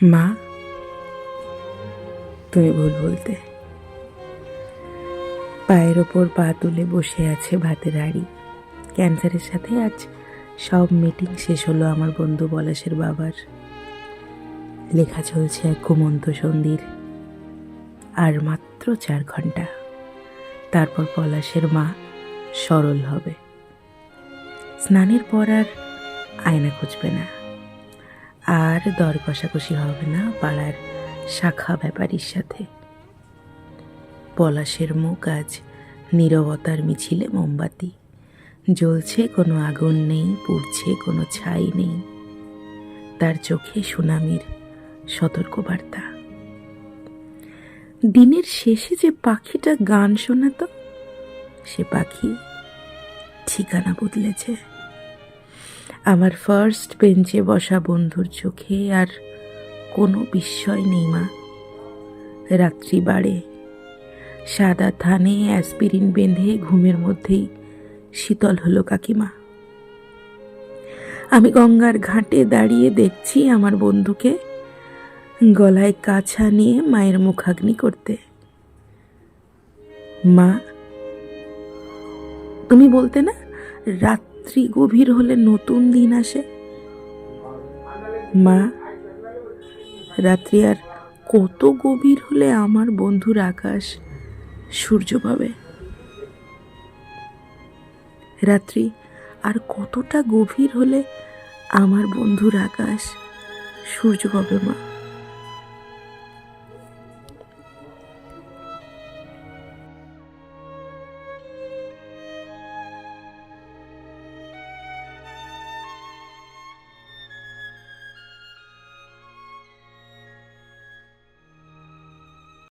মা, তুমি ভুল বলতে। পায়ের ওপর পা তুলে বসে আছে ভাতের হাঁড়ি। ক্যান্সারের সাথে আজ সব মিটিং শেষ হলো আমার বন্ধু পলাশের বাবার। লেখা চলছে এক ঘুমন্ত সন্ধির। আর মাত্র 4 ঘন্টা, তারপর পলাশের মা সরল হবে। স্নানের পর আর আয়না খুঁজবে না, আর দর কষাকষি হবে না পাড়ার শাখা ব্যাপারীর সাথে। পলাশের মুখ আজ নীরবতার মিছিলে মোমবাতি। জ্বলছে কোনো আগুন নেই, পুড়ছে কোনো ছাই নেই। তার চোখে সুনামির সতর্কবার্তা। দিনের শেষে যে পাখিটা গান শোনাতো, সে পাখি ঠিকানা বদলেছে। আমার ফার্স্ট বেঞ্চে বসা বন্ধুর চোখে আর কোনো বিস্ময় নেই মা। রাত্রি বাড়ে, সাদা থানে অ্যাসপিরিন বেঁধে ঘুমের মধ্যেই শীতল হলো কাকিমা। আমি গঙ্গার ঘাটে দাঁড়িয়ে দেখছি আমার বন্ধুকে গলায় কাছা নিয়ে মায়ের মুখাগ্নি করতে। মা, তুমি বলতে না রাত্রি গভীর হলে নতুন দিন আসে? মা, রাত্রি আর কত গভীর হলে আমার বন্ধুর আকাশ সূর্য পাবে? রাত্রি আর কতটা গভীর হলে আমার বন্ধুর আকাশ সূর্য পাবে মা?